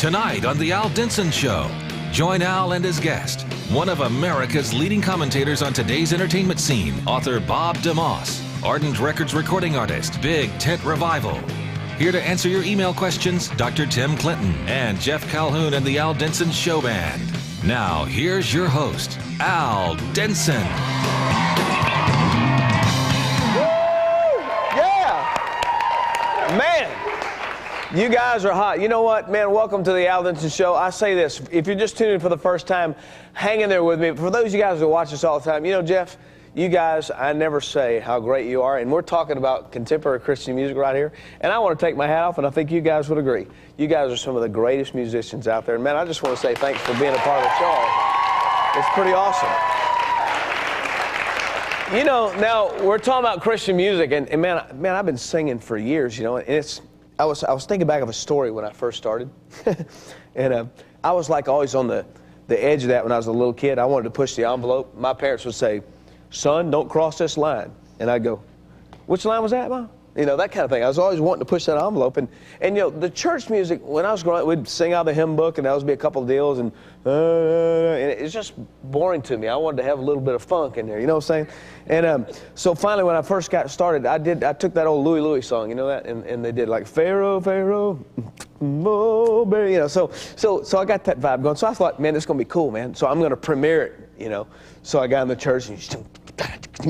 Tonight on The Al Denson Show, join Al and his guest, one of America's leading commentators on today's entertainment scene, author Bob DeMoss, ardent records recording artist, Big Tent Revival. Here to answer your email questions, Dr. Tim Clinton and Jeff Calhoun and the Al Denson Show Band. Now, here's your host, Al Denson. Man, you guys are hot. You know what, man, welcome to the Al Denson Show. I say this, if you're just tuning in for the first time, hang in there with me. For those of you guys who watch us all the time, you know, Jeff, you guys, I never say how great you are, and we're talking about contemporary Christian music right here, and I want to take my hat off, and I think you guys would agree. You guys are some of the greatest musicians out there, and man, I just want to say thanks for being a part of the show. It's pretty awesome. You know, now we're talking about Christian music, and man, I've been singing for years, you know, and I was thinking back of a story when I first started, and I was like always on the edge of that when I was a little kid. I wanted to push the envelope. My parents would say, "Son, don't cross this line," and I'd go, "Which line was that, Mom?" You know, that kind of thing. I was always wanting to push that envelope, and you know, the church music, when I was growing up, we'd sing out of the hymn book, and that would be a couple of deals, and it's just boring to me. I wanted to have a little bit of funk in there, you know what I'm saying? And so finally, when I first got started, I took that old Louie song, you know that, and they did like Pharaoh, Pharaoh, oh, baby, you know. So I got that vibe going. So I thought, man, this is gonna be cool, man. So I'm gonna premiere it, you know. So I got in the church and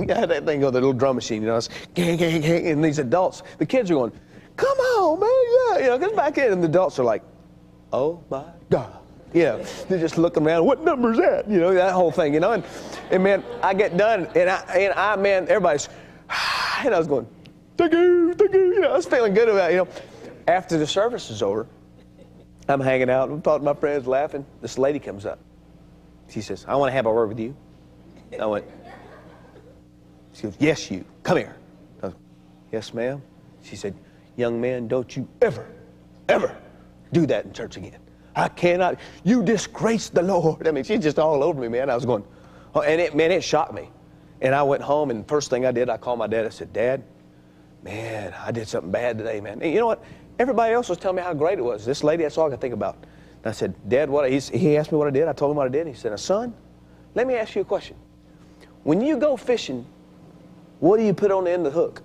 had that thing go, the little drum machine, you know, it's gang, gang, gang, and these adults, the kids are going, "Come on, man, yeah," you know, because back in, and the adults are like, "Oh my God," you know, they're just looking around, "What number's that?" You know, that whole thing, you know, and man, I get done, and I, man, everybody's, and I was going, thank you, you know, I was feeling good about it, you know. After the service is over, I'm hanging out, I'm talking to my friends, laughing. This lady comes up. She says, "I want to have a word with you." I went, she goes, "Yes, you. Come here." I was, "Yes, ma'am." She said, "Young man, don't you ever do that in church again. I cannot. You disgrace the Lord." I mean, she's just all over me, man. I was going, oh, and it shocked me. And I went home, and first thing I did, I called my dad. I said, "Dad, man, I did something bad today, man." And you know what? Everybody else was telling me how great it was. This lady, that's all I could think about. And I said, "Dad, he asked me what I did. I told him what I did. He said, 'Son, let me ask you a question. When you go fishing, what do you put on the end of the hook?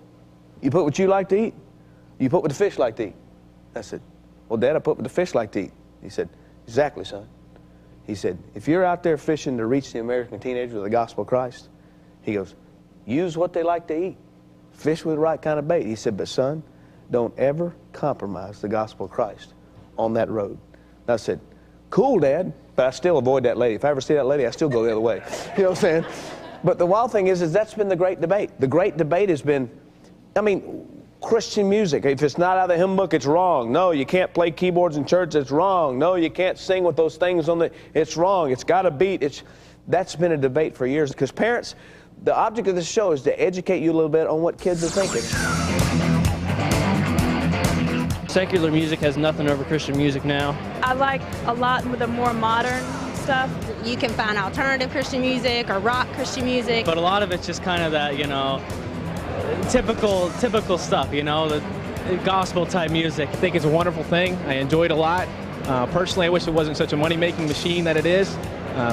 You put what you like to eat? You put what the fish like to eat?' I said, 'Well, Dad, I put what the fish like to eat.' He said, 'Exactly, son.' He said, 'If you're out there fishing to reach the American teenager with the gospel of Christ,' he goes, 'use what they like to eat. Fish with the right kind of bait.' He said, 'But son, don't ever compromise the gospel of Christ on that road.' And I said, 'Cool, Dad,' but I still avoid that lady. If I ever see that lady, I still go the other way. You know what I'm saying? But the wild thing is that's been the great debate. The great debate has been, I mean, Christian music. If it's not out of the hymn book, it's wrong. No, you can't play keyboards in church, it's wrong. No, you can't sing with those things on it's wrong. It's got a beat. That's been a debate for years. Because parents, the object of this show is to educate you a little bit on what kids are thinking. Secular music has nothing over Christian music now. I like a lot of the more modern stuff. You can find alternative Christian music or rock Christian music. But a lot of it's just kind of that, you know, typical stuff, you know, the gospel type music. I think it's a wonderful thing. I enjoy it a lot. Personally, I wish it wasn't such a money-making machine that it is.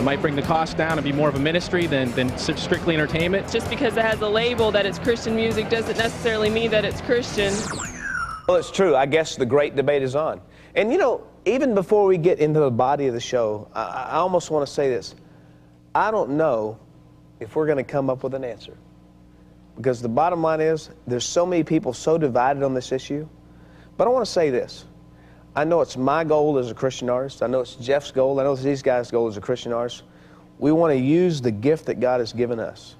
Might bring the cost down and be more of a ministry than strictly entertainment. Just because it has a label that it's Christian music doesn't necessarily mean that it's Christian. Well, it's true. I guess the great debate is on. And you know, even before we get into the body of the show, I almost want to say this. I don't know if we're going to come up with an answer. Because the bottom line is, there's so many people so divided on this issue. But I want to say this. I know it's my goal as a Christian artist. I know it's Jeff's goal. I know it's these guys' goal as a Christian artist. We want to use the gift that God has given us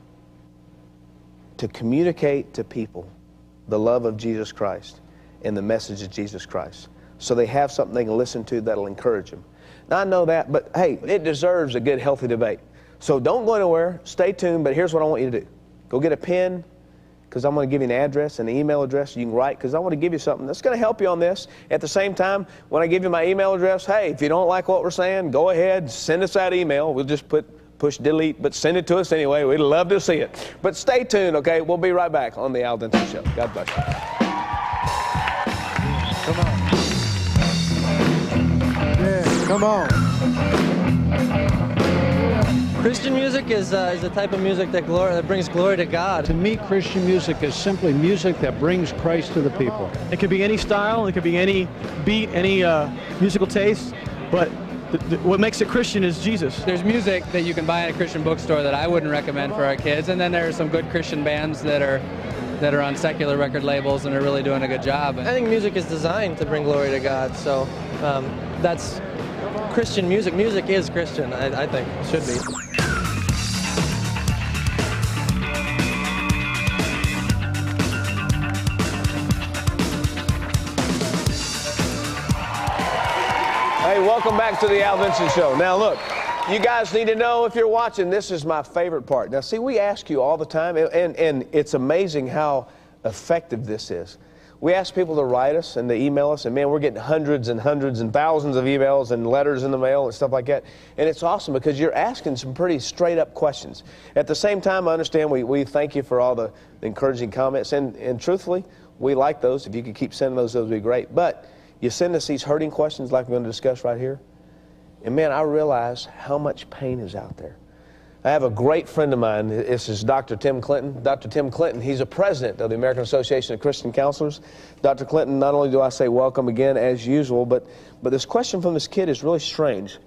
to communicate to people the love of Jesus Christ and the message of Jesus Christ, so they have something they can listen to that'll encourage them. Now, I know that, but hey, it deserves a good, healthy debate. So don't go anywhere. Stay tuned, but here's what I want you to do. Go get a pen, because I'm going to give you an address and an email address you can write, because I want to give you something that's going to help you on this. At the same time, when I give you my email address, hey, if you don't like what we're saying, go ahead, send us that email. We'll just push delete, but send it to us anyway. We'd love to see it. But stay tuned, okay? We'll be right back on the Al Denson Show. God bless you. Come on. Yeah. Come on. Christian music is a type of music that brings glory to God. To me, Christian music is simply music that brings Christ to the people. It could be any style, it could be any beat, any musical taste, but what makes it Christian is Jesus. There's music that you can buy in a Christian bookstore that I wouldn't recommend for our kids, and then there are some good Christian bands that are on secular record labels and are really doing a good job. I think music is designed to bring glory to God, so that's Christian music. Music is Christian, I think. It should be. Hey, welcome back to the Al Denson Show. Now, look, you guys need to know, if you're watching, this is my favorite part. Now, see, we ask you all the time, and it's amazing how effective this is. We ask people to write us and to email us, and man, we're getting hundreds and hundreds and thousands of emails and letters in the mail and stuff like that. And it's awesome because you're asking some pretty straight-up questions. At the same time, I understand we thank you for all the encouraging comments, and truthfully, we like those. If you could keep sending those would be great. But you send us these hurting questions like we're going to discuss right here, and man, I realize how much pain is out there. I have a great friend of mine. This is Dr. Tim Clinton. Dr. Tim Clinton, he's a president of the American Association of Christian Counselors. Dr. Clinton, not only do I say welcome again as usual, but this question from this kid is really strange.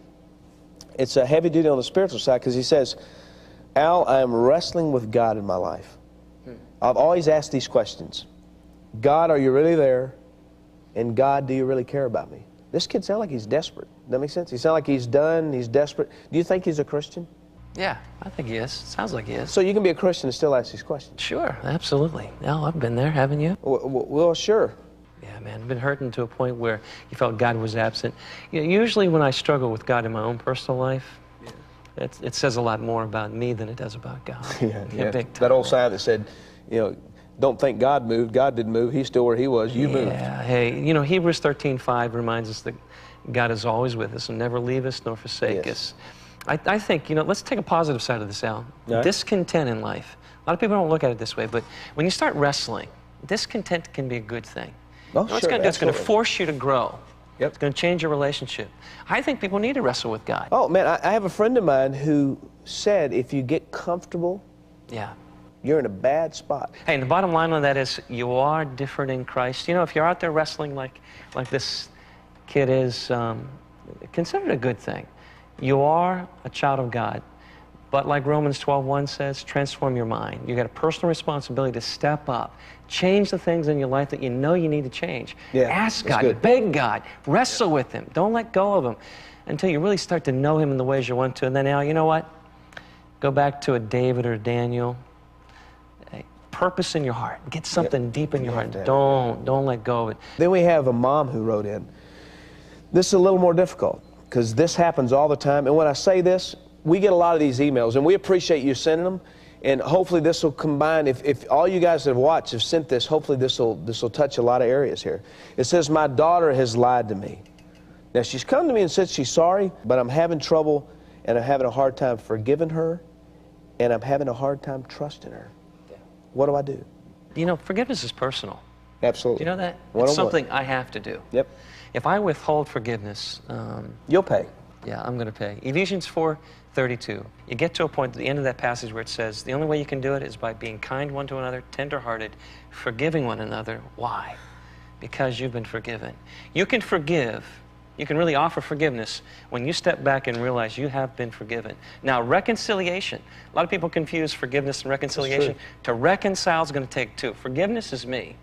It's a heavy duty on the spiritual side because he says, Al, I am wrestling with God in my life. I've always asked these questions. God, are you really there? And God, do you really care about me? This kid sounds like he's desperate. Does that make sense? He sounds like he's done, he's desperate. Do you think he's a Christian? Yeah, I think he is. Sounds like he is. So you can be a Christian and still ask these questions? Sure, absolutely. No, I've been there, haven't you? Well, sure. Yeah, man, I've been hurting to a point where you felt God was absent. You know, usually when I struggle with God in my own personal life, it says a lot more about me than it does about God. Yeah. Big time. That old sign that said, you know, don't think God moved. God didn't move. He's still where he was. You moved. Yeah, hey, you know, Hebrews 13:5 reminds us that God is always with us and never leave us nor forsake us. I think, you know, let's take a positive side of this, Al. Yeah. Discontent in life. A lot of people don't look at it this way, but when you start wrestling, discontent can be a good thing. Oh, you know, it's going to force you to grow. Yep. It's going to change your relationship. I think people need to wrestle with God. Oh, man, I have a friend of mine who said if you get comfortable, you're in a bad spot. Hey, and the bottom line on that is you are different in Christ. You know, if you're out there wrestling like this kid is, consider it a good thing. You are a child of God. But like Romans 12:1 says, transform your mind. You got a personal responsibility to step up, change the things in your life that you know you need to change. Ask God, beg God, wrestle with Him. Don't let go of Him until you really start to know Him in the ways you want to. And then now, you know what? Go back to a David or a Daniel. Purpose in your heart. Get something deep in your heart. Don't let go of it. Then we have a mom who wrote in. This is a little more difficult because this happens all the time. And when I say this, we get a lot of these emails, and we appreciate you sending them. And hopefully this will combine. If all you guys that have watched have sent this, hopefully this will touch a lot of areas here. It says, my daughter has lied to me. Now, she's come to me and said she's sorry, but I'm having trouble, and I'm having a hard time forgiving her, and I'm having a hard time trusting her. What do I do? You know, forgiveness is personal. Absolutely. Do you know that? It's something I have to do. Yep. If I withhold forgiveness... you'll pay. Yeah, I'm going to pay. Ephesians 4:32. You get to a point at the end of that passage where it says, the only way you can do it is by being kind one to another, tender-hearted, forgiving one another. Why? Because you've been forgiven. You can forgive. You can really offer forgiveness when you step back and realize you have been forgiven. Now, reconciliation. A lot of people confuse forgiveness and reconciliation. To reconcile is going to take two. Forgiveness is me.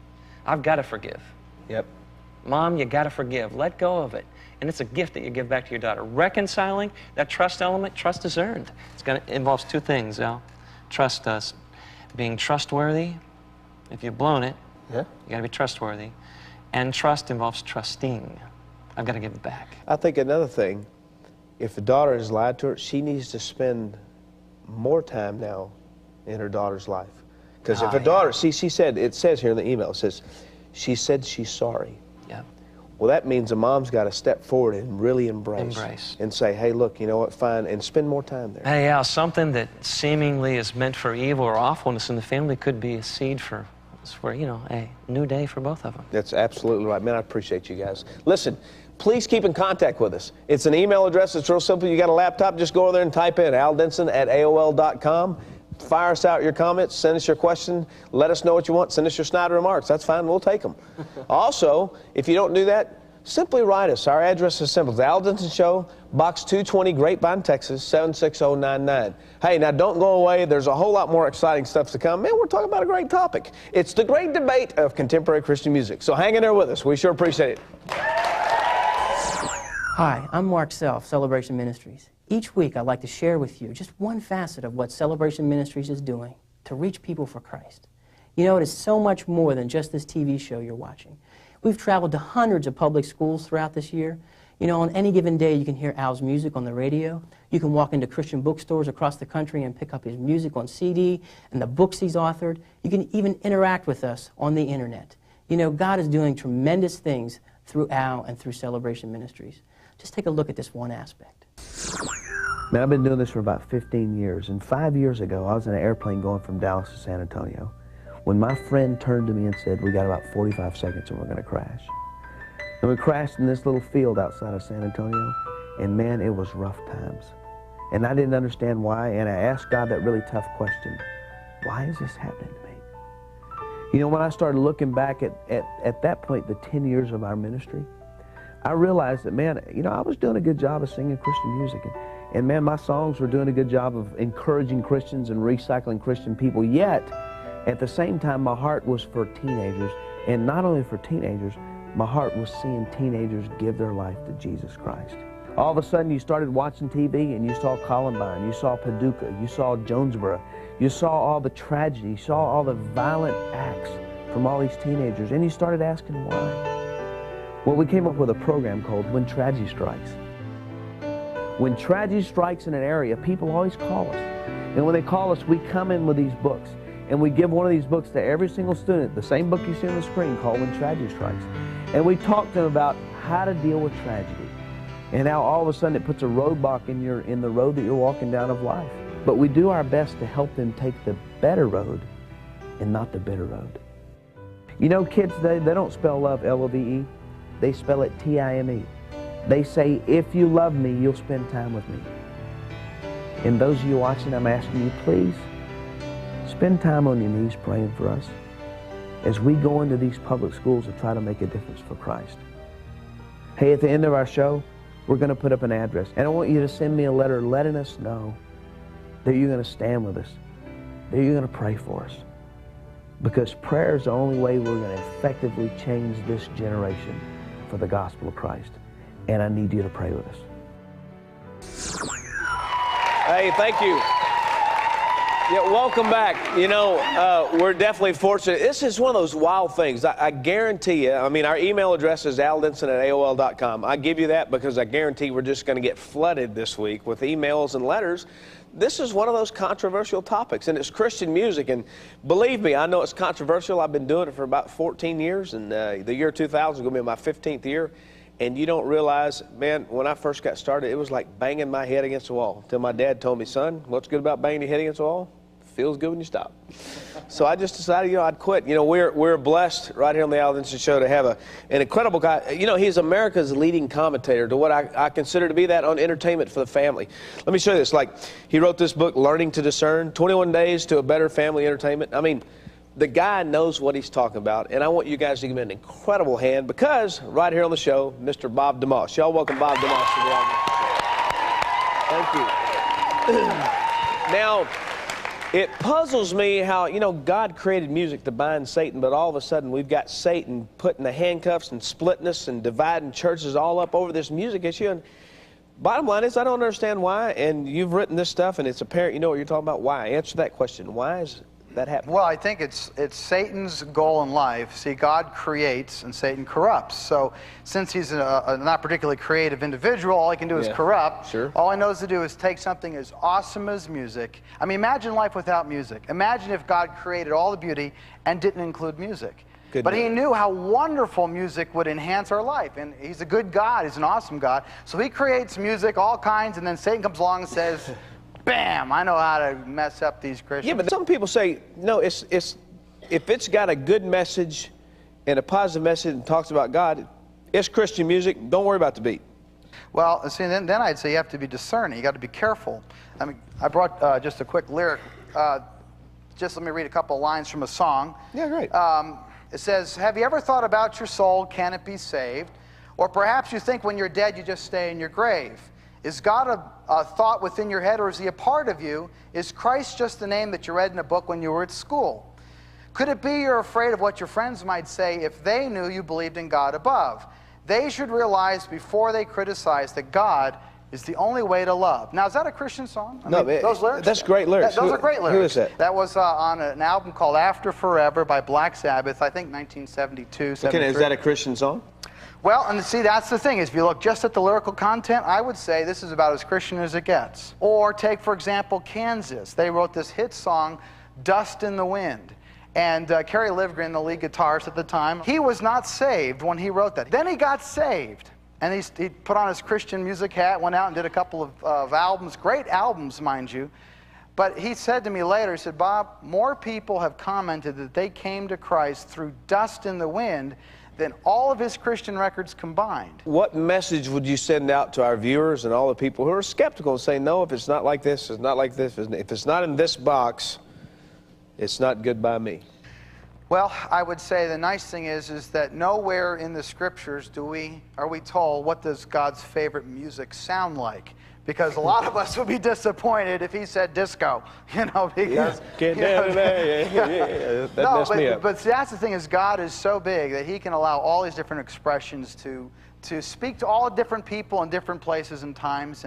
I've got to forgive. Yep. Mom, you got to forgive. Let go of it. And it's a gift that you give back to your daughter. Reconciling, that trust element, trust is earned. It involves two things, Al. Trust us. Being trustworthy. If you've blown it, you got to be trustworthy. And trust involves trusting. I've got to give it back. I think another thing, if the daughter has lied to her, she needs to spend more time now in her daughter's life. Because if a daughter, she said, it says here in the email, it says, she said she's sorry. Yeah. Well, that means a mom's got to step forward and really embrace. And say, hey, look, you know what, fine, and spend more time there. Hey, Al, something that seemingly is meant for evil or awfulness in the family could be a seed for, you know, a new day for both of them. That's absolutely right. Man, I appreciate you guys. Listen, please keep in contact with us. It's an email address. It's real simple. You got a laptop, just go over there and type in aldenson@aol.com. Fire us out your comments, send us your question, let us know what you want, send us your snide remarks. That's fine, we'll take them. Also, if you don't do that, simply write us. Our address is simple. It's Al Denson Show, Box 220, Grapevine, Texas, 76099. Hey, now don't go away. There's a whole lot more exciting stuff to come. Man, we're talking about a great topic. It's the great debate of contemporary Christian music. So hang in there with us. We sure appreciate it. Hi, I'm Mark Self, Celebration Ministries. Each week, I'd like to share with you just one facet of what Celebration Ministries is doing to reach people for Christ. You know, it is so much more than just this TV show you're watching. We've traveled to hundreds of public schools throughout this year. You know, on any given day, you can hear Al's music on the radio. You can walk into Christian bookstores across the country and pick up his music on CD and the books he's authored. You can even interact with us on the internet. You know, God is doing tremendous things through Al and through Celebration Ministries. Just take a look at this one aspect. Man, I've been doing this for about 15 years, and 5 years ago, I was in an airplane going from Dallas to San Antonio when my friend turned to me and said, we got about 45 seconds and we're going to crash. And we crashed in this little field outside of San Antonio, and man, it was rough times. And I didn't understand why, and I asked God that really tough question, why is this happening to me? You know, when I started looking back at that point, the 10 years of our ministry, I realized that, man, you know, I was doing a good job of singing Christian music. And man, my songs were doing a good job of encouraging Christians and recycling Christian people. Yet, at the same time, my heart was for teenagers. And not only for teenagers, my heart was seeing teenagers give their life to Jesus Christ. All of a sudden, you started watching TV and you saw Columbine, you saw Paducah, you saw Jonesboro, you saw all the tragedy, you saw all the violent acts from all these teenagers, and you started asking why. Well, we came up with a program called When Tragedy Strikes. When tragedy strikes in an area, people always call us. And when they call us, we come in with these books. And we give one of these books to every single student, the same book you see on the screen called When Tragedy Strikes. And we talk to them about how to deal with tragedy. And how all of a sudden it puts a roadblock in the road that you're walking down of life. But we do our best to help them take the better road and not the bitter road. You know, kids, they don't spell love L-O-V-E. They spell it T-I-M-E. They say, if you love me, you'll spend time with me. And those of you watching, I'm asking you, please, spend time on your knees praying for us as we go into these public schools to try to make a difference for Christ. Hey, at the end of our show, we're going to put up an address. And I want you to send me a letter letting us know that you're going to stand with us, that you're going to pray for us. Because prayer is the only way we're going to effectively change this generation for the gospel of Christ. And I need you to pray with us. Hey, thank you. Yeah, welcome back. You know, we're definitely fortunate. This is one of those wild things. I guarantee you, I mean, our email address is aldenson@aol.com. I give you that because I guarantee we're just going to get flooded this week with emails and letters. This is one of those controversial topics, and it's Christian music. And believe me, I know it's controversial. I've been doing it for about 14 years, and the year 2000 is going to be my 15th year. And you don't realize, man, when I first got started, it was like banging my head against the wall. Until my dad told me, son, what's good about banging your head against the wall? Feels good when you stop. So I just decided, you know, I'd quit. You know, we're blessed right here on the Al Denson Show to have an incredible guy. You know, he's America's leading commentator to what I consider to be that on entertainment for the family. Let me show you this. Like, he wrote this book, Learning to Discern, 21 Days to a Better Family Entertainment. I mean, the guy knows what he's talking about, and I want you guys to give him an incredible hand because right here on the show, Mr. Bob DeMoss. Y'all welcome Bob DeMoss to the Al Denson Show. Thank you. Now, it puzzles me how, you know, God created music to bind Satan, but all of a sudden we've got Satan putting the handcuffs and splitting us and dividing churches all up over this music issue. And bottom line is, I don't understand why, and you've written this stuff, and it's apparent you know what you're talking about. Why? Answer that question. Why is that happening? Well, I think it's Satan's goal in life. See, God creates and Satan corrupts. So since he's a not particularly creative individual, all he can do is corrupt. Sure. All he knows to do is take something as awesome as music. I mean, imagine life without music. Imagine if God created all the beauty and didn't include music. But he knew how wonderful music would enhance our life. And he's a good God. He's an awesome God. So he creates music, all kinds, and then Satan comes along and says, bam, I know how to mess up these Christians. Yeah, but some people say, no, if it's got a good message and a positive message and talks about God, It's Christian music. Don't worry about the beat. Well, see, then I'd say you have to be discerning. You got to be careful. I mean, I brought just a quick lyric. Just let me read a couple lines from a song. Yeah, great. It says, have you ever thought about your soul? Can it be saved? Or perhaps you think when you're dead, you just stay in your grave. Is God a thought within your head, or is he a part of you? Is Christ just the name that you read in a book when you were at school? Could it be you're afraid of what your friends might say if they knew you believed in God above? They should realize before they criticize that God is the only way to love. Now, is that a Christian song? I mean, those lyrics? That's great lyrics. Those are great lyrics. Who is that? That was on an album called After Forever by Black Sabbath, I think 1972, 73. Okay, is that a Christian song? Well, and see, that's the thing, is if you look just at the lyrical content, I would say this is about as Christian as it gets. Or take, for example, Kansas. They wrote this hit song, Dust in the Wind. And Kerry Livgren, the lead guitarist at the time, he was not saved when he wrote that. Then he got saved. And he put on his Christian music hat, went out and did a couple of albums, great albums, mind you. But he said to me later, he said, Bob, more people have commented that they came to Christ through Dust in the Wind than all of his Christian records combined. What message would you send out to our viewers and all the people who are skeptical and say, no, if it's not like this, it's not like this. If it's not in this box, it's not good by me? Well, I would say the nice thing is that nowhere in the scriptures are we told what does God's favorite music sound like. Because a lot of us would be disappointed if he said disco, you know, because... That messed me up. But that's the thing, is God is so big that he can allow all these different expressions to speak to all different people in different places and times.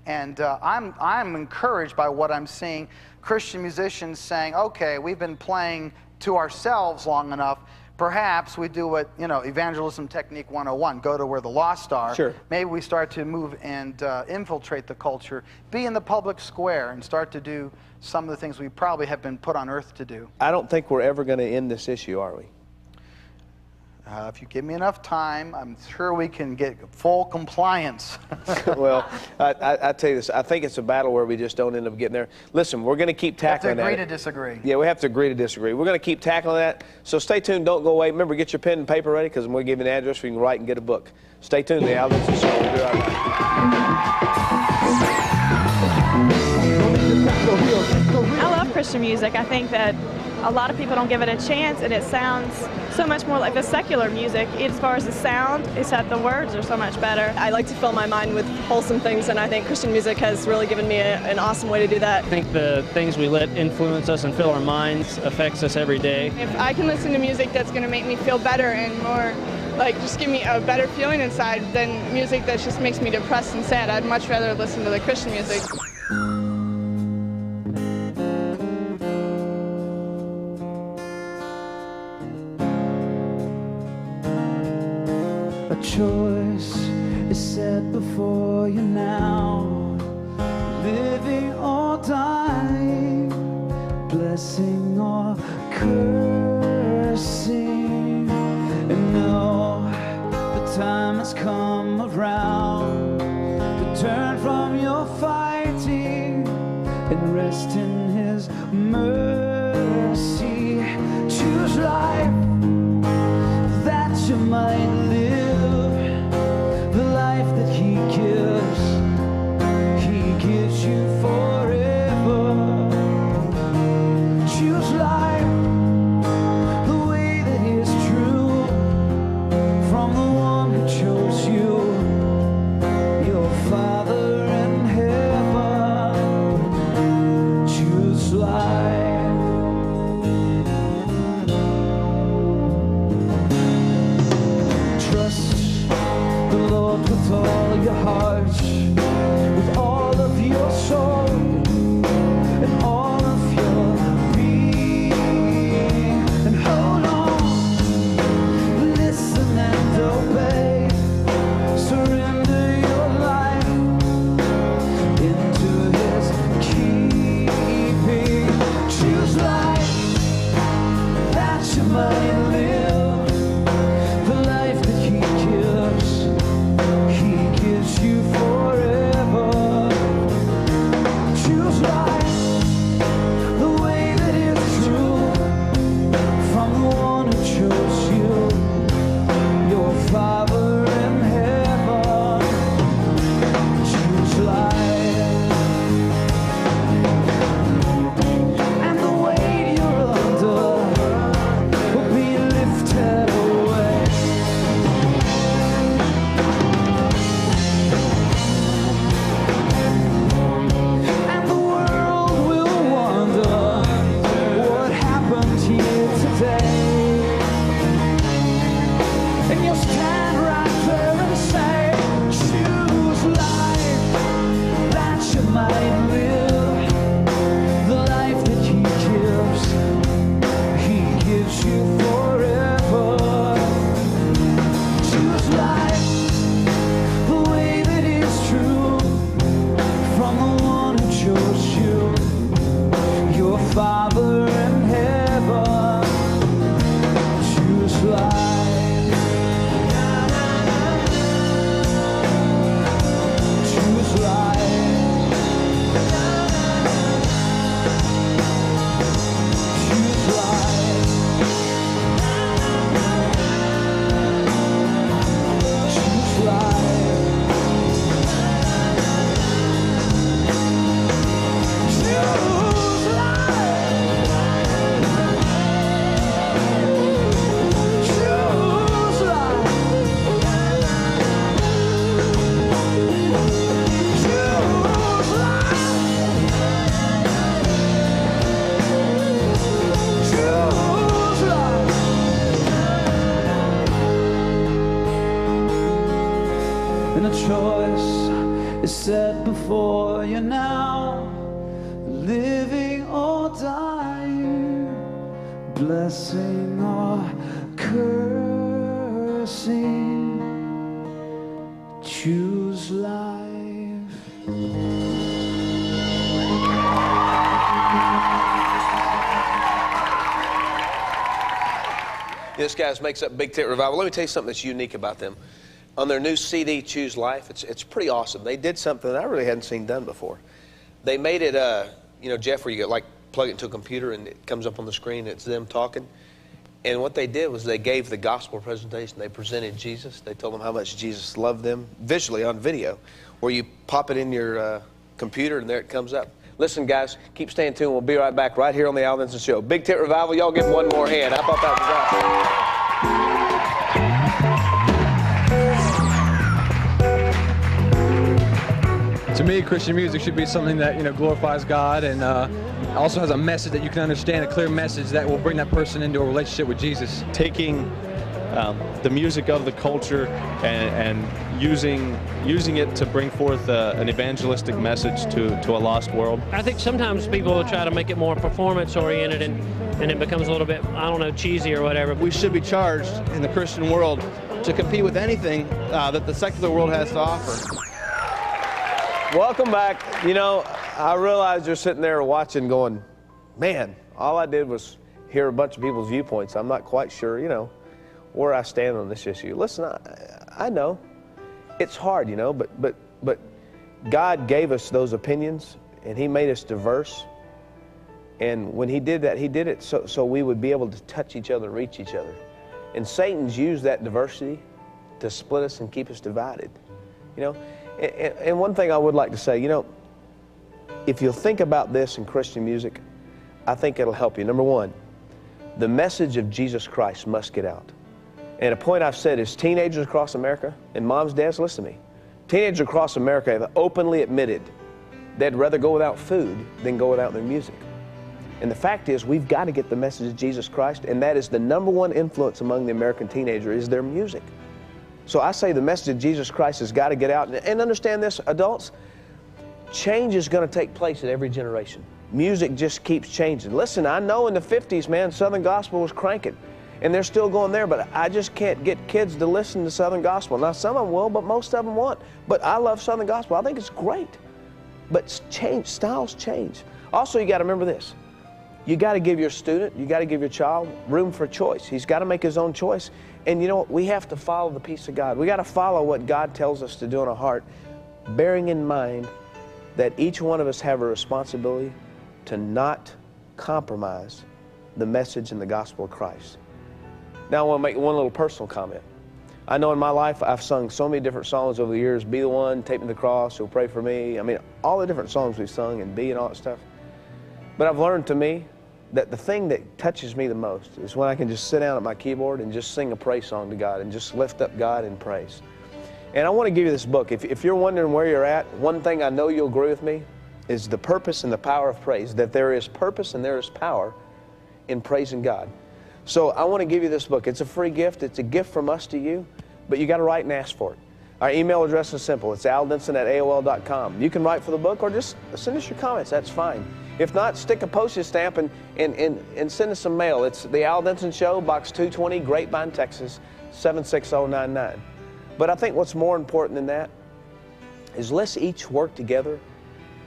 And I'm encouraged by what I'm seeing. Christian musicians saying, okay, we've been playing to ourselves long enough. Perhaps we do what, you know, Evangelism Technique 101, go to where the lost are. Sure. Maybe we start to move and infiltrate the culture, be in the public square, and start to do some of the things we probably have been put on earth to do. I don't think we're ever going to end this issue, are we? If you give me enough time, I'm sure we can get full compliance. Well, I tell you this, I think it's a battle where we just don't end up getting there. Listen, we're going to keep tackling that. We have to agree to disagree. Yeah, we have to agree to disagree. We're going to keep tackling that. So stay tuned. Don't go away. Remember, get your pen and paper ready, because I'm going to give you an address where you can write and get a book. Stay tuned. The Al Denson Show. We'll be right back. I love Christian music. I think that a lot of people don't give it a chance, and it sounds so much more like the secular music. As far as the sound, it's that the words are so much better. I like to fill my mind with wholesome things, and I think Christian music has really given me an awesome way to do that. I think the things we let influence us and fill our minds affects us every day. If I can listen to music that's going to make me feel better and more, like, just give me a better feeling inside than music that just makes me depressed and sad, I'd much rather listen to the Christian music. A choice is set before you now, living or dying, blessing or cursing. And no, the time has come around to turn from your fighting and rest in his mercy. Choose life that you might live, the life that he gives you forever. Choose life the way that is true, from the one who chose you, your Father in heaven. Choose and a choice is set before you now, living or dying, blessing or cursing. Choose life. This guy makes up Big Tent Revival. Let me tell you something that's unique about them. On their new CD, Choose Life, it's pretty awesome. They did something that I really hadn't seen done before. They made it, you know, Jeff, where you like plug it into a computer and it comes up on the screen, it's them talking. And what they did was they gave the gospel presentation. They presented Jesus. They told them how much Jesus loved them, visually on video, where you pop it in your computer and there it comes up. Listen, guys, keep staying tuned. We'll be right back right here on the Al Denson Show. Big Tent Revival, y'all give them one more hand. I thought that was awesome. To me, Christian music should be something that, you know, glorifies God and also has a message that you can understand, a clear message that will bring that person into a relationship with Jesus. Taking the music of the culture and using it to bring forth an evangelistic message to a lost world. I think sometimes people will try to make it more performance-oriented and it becomes a little bit, I don't know, cheesy or whatever. We should be charged in the Christian world to compete with anything that the secular world has to offer. Welcome back. You know, I realize you're sitting there watching going, man, all I did was hear a bunch of people's viewpoints. I'm not quite sure, you know, where I stand on this issue. Listen, I know it's hard, you know, but God gave us those opinions and He made us diverse. And when He did that, He did it so we would be able to touch each other and reach each other. And Satan's used that diversity to split us and keep us divided, you know. And one thing I would like to say, you know, if you'll think about this in Christian music, I think it'll help you. Number one, the message of Jesus Christ must get out. And a point I've said is teenagers across America, and moms, dads, listen to me. Teenagers across America have openly admitted they'd rather go without food than go without their music. And the fact is, we've got to get the message of Jesus Christ, and that is the number one influence among the American teenager is their music. So I say the message of Jesus Christ has got to get out. And understand this, adults, change is going to take place at every generation. Music just keeps changing. Listen, I know in the 50s, man, Southern Gospel was cranking. And they're still going there, but I just can't get kids to listen to Southern Gospel. Now, some of them will, but most of them won't. But I love Southern Gospel. I think it's great. But change, styles change. Also, you got to remember this. You got to give your student, you got to give your child room for choice. He's got to make his own choice. And you know what? We have to follow the peace of God. We got to follow what God tells us to do in our heart, bearing in mind that each one of us have a responsibility to not compromise the message and the gospel of Christ. Now I want to make one little personal comment. I know in my life I've sung so many different songs over the years. Be the One, Take Me to the Cross, Who'll Pray for Me. I mean, all the different songs we've sung and Be and all that stuff. But I've learned to me that the thing that touches me the most is when I can just sit down at my keyboard and just sing a praise song to God and just lift up God in praise. And I want to give you this book. If you're wondering where you're at, one thing I know you'll agree with me is the purpose and the power of praise, that there is purpose and there is power in praising God. So I want to give you this book. It's a free gift. It's a gift from us to you, but you got to write and ask for it. Our email address is simple. It's aldenson@aol.com. You can write for the book or just send us your comments. That's fine. If not, stick a postage stamp and send us some mail. It's the Al Denson Show, Box 220, Grapevine, Texas, 76099. But I think what's more important than that is let's each work together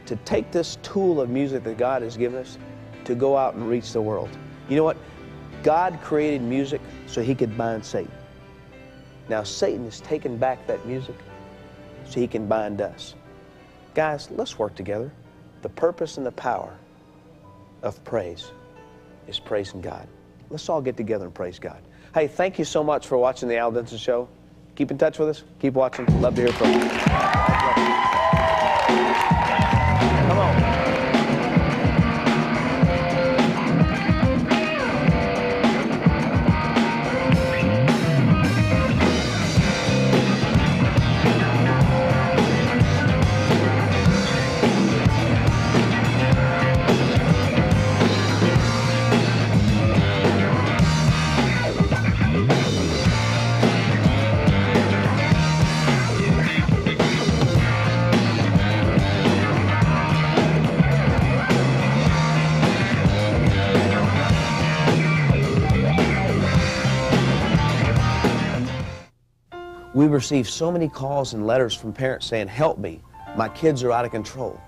to take this tool of music that God has given us to go out and reach the world. You know what? God created music so He could bind Satan. Now Satan has taken back that music so he can bind us. Guys, let's work together. The purpose and the power of praise is praising God. Let's all get together and praise God. Hey, thank you so much for watching the Al Denson Show. Keep in touch with us. Keep watching. Love to hear from you. Come on. We receive so many calls and letters from parents saying, help me, my kids are out of control.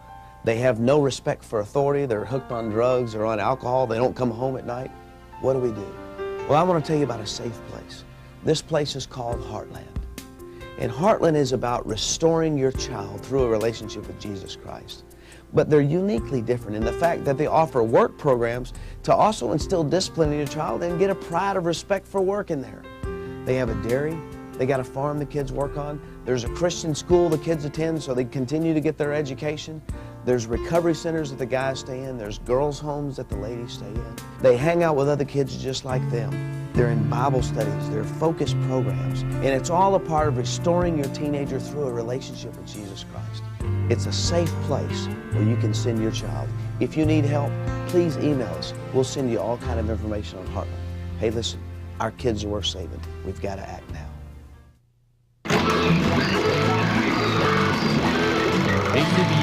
They have no respect for authority, they're hooked on drugs or on alcohol, they don't come home at night. What do we do? Well, I want to tell you about a safe place. This place is called Heartland. And Heartland is about restoring your child through a relationship with Jesus Christ. But they're uniquely different in the fact that they offer work programs to also instill discipline in your child and get a pride of respect for work in there. They have a dairy, they got a farm the kids work on, there's a Christian school the kids attend so they continue to get their education, there's recovery centers that the guys stay in, there's girls' homes that the ladies stay in. They hang out with other kids just like them. They're in Bible studies, they're focused programs, and it's all a part of restoring your teenager through a relationship with Jesus Christ. It's a safe place where you can send your child. If you need help, please email us. We'll send you all kind of information on Heartland. Hey, listen, our kids are worth saving. We've got to act now. ACB